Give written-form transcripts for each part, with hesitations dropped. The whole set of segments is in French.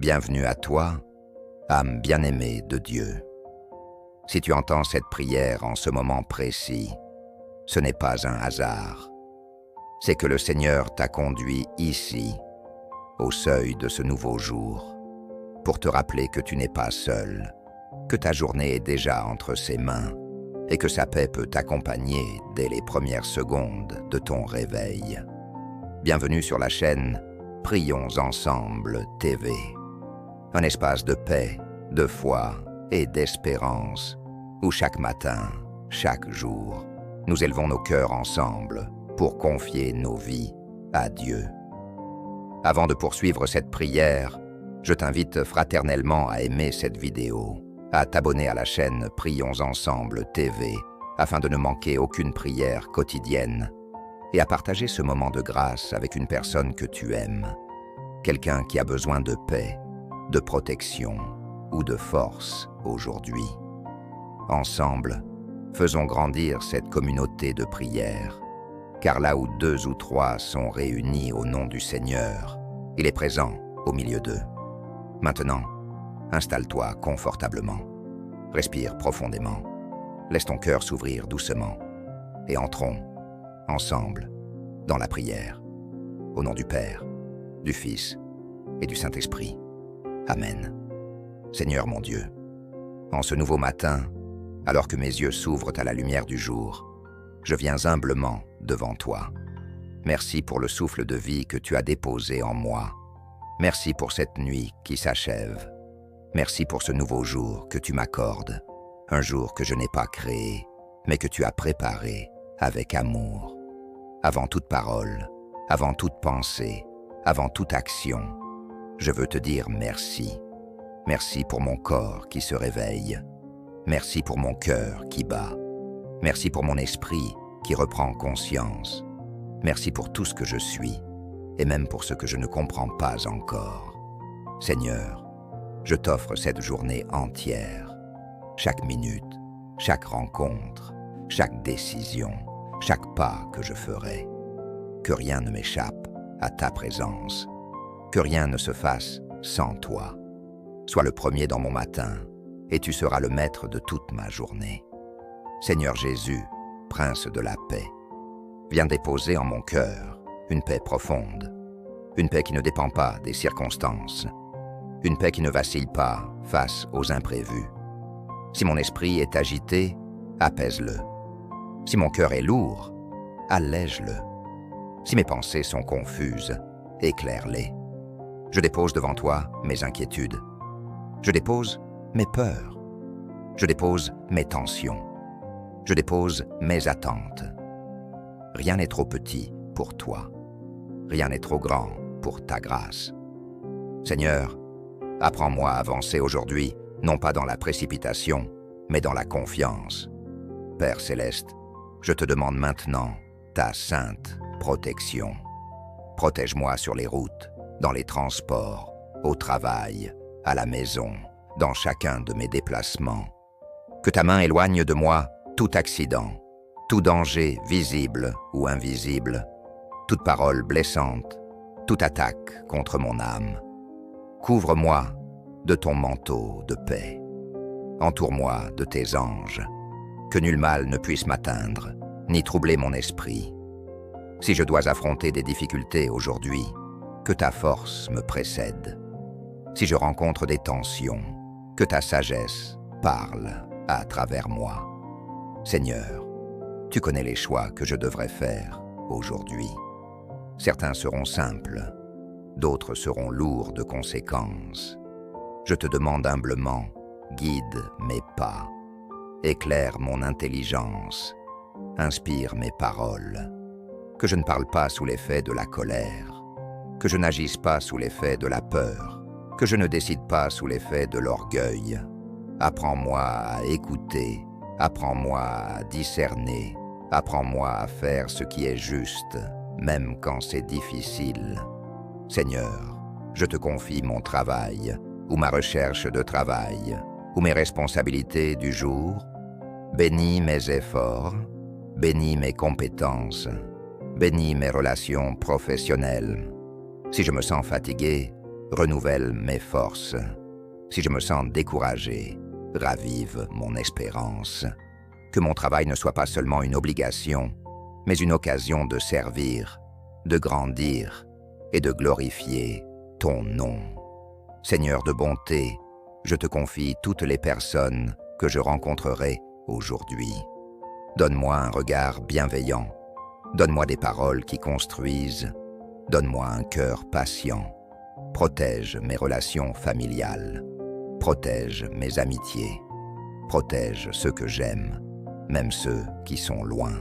Bienvenue à toi, âme bien-aimée de Dieu. Si tu entends cette prière en ce moment précis, ce n'est pas un hasard. C'est que le Seigneur t'a conduit ici, au seuil de ce nouveau jour, pour te rappeler que tu n'es pas seul, que ta journée est déjà entre ses mains et que sa paix peut t'accompagner dès les premières secondes de ton réveil. Bienvenue sur la chaîne Prions Ensemble TV, un espace de paix, de foi et d'espérance, où chaque matin, chaque jour, nous élevons nos cœurs ensemble pour confier nos vies à Dieu. Avant de poursuivre cette prière, je t'invite fraternellement à aimer cette vidéo, à t'abonner à la chaîne Prions Ensemble TV, afin de ne manquer aucune prière quotidienne, et à partager ce moment de grâce avec une personne que tu aimes, quelqu'un qui a besoin de paix, de protection ou de force aujourd'hui. Ensemble, faisons grandir cette communauté de prière, car là où 2 ou 3 sont réunis au nom du Seigneur, il est présent au milieu d'eux. Maintenant, installe-toi confortablement, respire profondément, laisse ton cœur s'ouvrir doucement, et entrons, ensemble, dans la prière, au nom du Père, du Fils et du Saint-Esprit. Amen. Seigneur mon Dieu, en ce nouveau matin, alors que mes yeux s'ouvrent à la lumière du jour, je viens humblement devant toi. Merci pour le souffle de vie que tu as déposé en moi. Merci pour cette nuit qui s'achève. Merci pour ce nouveau jour que tu m'accordes, un jour que je n'ai pas créé, mais que tu as préparé avec amour. Avant toute parole, avant toute pensée, avant toute action, je veux te dire merci. Merci pour mon corps qui se réveille. Merci pour mon cœur qui bat. Merci pour mon esprit qui reprend conscience. Merci pour tout ce que je suis, et même pour ce que je ne comprends pas encore. Seigneur, je t'offre cette journée entière. Chaque minute, chaque rencontre, chaque décision, chaque pas que je ferai. Que rien ne m'échappe à ta présence. Que rien ne se fasse sans toi. Sois le premier dans mon matin, et tu seras le maître de toute ma journée. Seigneur Jésus, Prince de la paix, viens déposer en mon cœur une paix profonde, une paix qui ne dépend pas des circonstances, une paix qui ne vacille pas face aux imprévus. Si mon esprit est agité, apaise-le. Si mon cœur est lourd, allège-le. Si mes pensées sont confuses, éclaire-les. Je dépose devant toi mes inquiétudes. Je dépose mes peurs. Je dépose mes tensions. Je dépose mes attentes. Rien n'est trop petit pour toi. Rien n'est trop grand pour ta grâce. Seigneur, apprends-moi à avancer aujourd'hui, non pas dans la précipitation, mais dans la confiance. Père céleste, je te demande maintenant ta sainte protection. Protège-moi sur les routes, dans les transports, au travail, à la maison, dans chacun de mes déplacements. Que ta main éloigne de moi tout accident, tout danger visible ou invisible, toute parole blessante, toute attaque contre mon âme. Couvre-moi de ton manteau de paix. Entoure-moi de tes anges. Que nul mal ne puisse m'atteindre, ni troubler mon esprit. Si je dois affronter des difficultés aujourd'hui, que ta force me précède. Si je rencontre des tensions, que ta sagesse parle à travers moi. Seigneur, tu connais les choix que je devrais faire aujourd'hui. Certains seront simples, d'autres seront lourds de conséquences. Je te demande humblement, guide mes pas, éclaire mon intelligence, inspire mes paroles, que je ne parle pas sous l'effet de la colère, que je n'agisse pas sous l'effet de la peur, que je ne décide pas sous l'effet de l'orgueil. Apprends-moi à écouter, apprends-moi à discerner, apprends-moi à faire ce qui est juste, même quand c'est difficile. Seigneur, je te confie mon travail, ou ma recherche de travail, ou mes responsabilités du jour. Bénis mes efforts, bénis mes compétences, bénis mes relations professionnelles. Si je me sens fatigué, renouvelle mes forces. Si je me sens découragé, ravive mon espérance. Que mon travail ne soit pas seulement une obligation, mais une occasion de servir, de grandir et de glorifier ton nom. Seigneur de bonté, je te confie toutes les personnes que je rencontrerai aujourd'hui. Donne-moi un regard bienveillant, donne-moi des paroles qui construisent, donne-moi un cœur patient. Protège mes relations familiales, protège mes amitiés, protège ceux que j'aime, même ceux qui sont loin.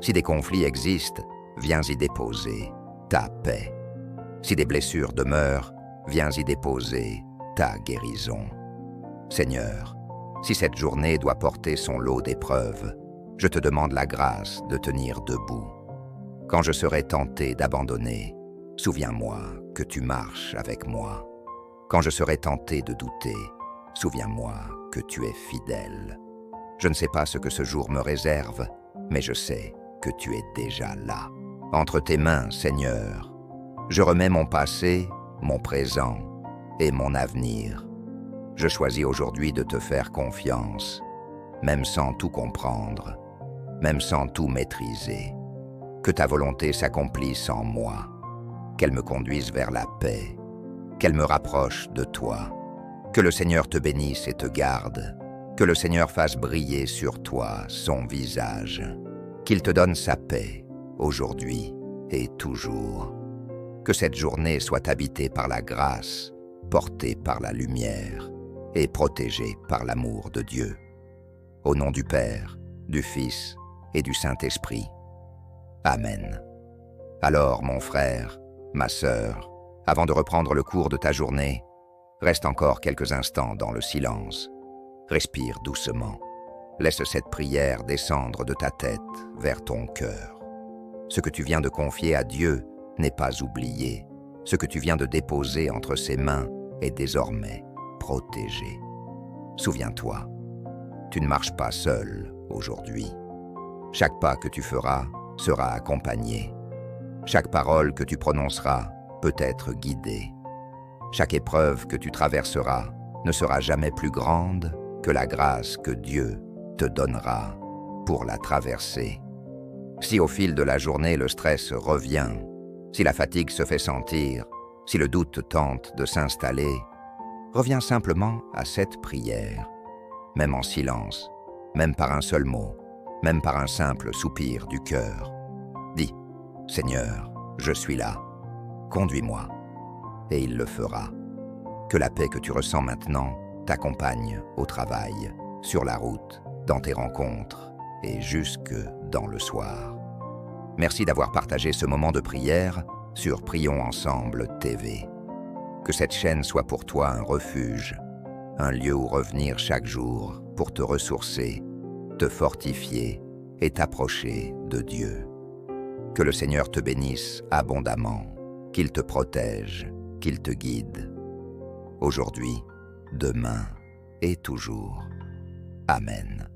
Si des conflits existent, viens y déposer ta paix. Si des blessures demeurent, viens y déposer ta guérison. Seigneur, si cette journée doit porter son lot d'épreuves, je te demande la grâce de tenir debout. Quand je serai tenté d'abandonner, souviens-moi que tu marches avec moi. Quand je serai tenté de douter, souviens-moi que tu es fidèle. Je ne sais pas ce que ce jour me réserve, mais je sais que tu es déjà là. Entre tes mains, Seigneur, je remets mon passé, mon présent et mon avenir. Je choisis aujourd'hui de te faire confiance, même sans tout comprendre, même sans tout maîtriser. Que ta volonté s'accomplisse en moi, qu'elle me conduise vers la paix, qu'elle me rapproche de toi. Que le Seigneur te bénisse et te garde, que le Seigneur fasse briller sur toi son visage, qu'il te donne sa paix aujourd'hui et toujours. Que cette journée soit habitée par la grâce, portée par la lumière et protégée par l'amour de Dieu. Au nom du Père, du Fils et du Saint-Esprit. Amen. Alors, mon frère, ma sœur, avant de reprendre le cours de ta journée, reste encore quelques instants dans le silence. Respire doucement. Laisse cette prière descendre de ta tête vers ton cœur. Ce que tu viens de confier à Dieu n'est pas oublié. Ce que tu viens de déposer entre ses mains est désormais protégé. Souviens-toi, tu ne marches pas seul aujourd'hui. Chaque pas que tu feras sera accompagné. Chaque parole que tu prononceras peut être guidée. Chaque épreuve que tu traverseras ne sera jamais plus grande que la grâce que Dieu te donnera pour la traverser. Si au fil de la journée le stress revient, si la fatigue se fait sentir, si le doute tente de s'installer, reviens simplement à cette prière, même en silence, même par un seul mot, même par un simple soupir du cœur. Dis, Seigneur, je suis là, conduis-moi, et il le fera. Que la paix que tu ressens maintenant t'accompagne au travail, sur la route, dans tes rencontres et jusque dans le soir. Merci d'avoir partagé ce moment de prière sur Prions Ensemble TV. Que cette chaîne soit pour toi un refuge, un lieu où revenir chaque jour pour te ressourcer, te fortifier et t'approcher de Dieu. Que le Seigneur te bénisse abondamment, qu'il te protège, qu'il te guide, aujourd'hui, demain et toujours. Amen.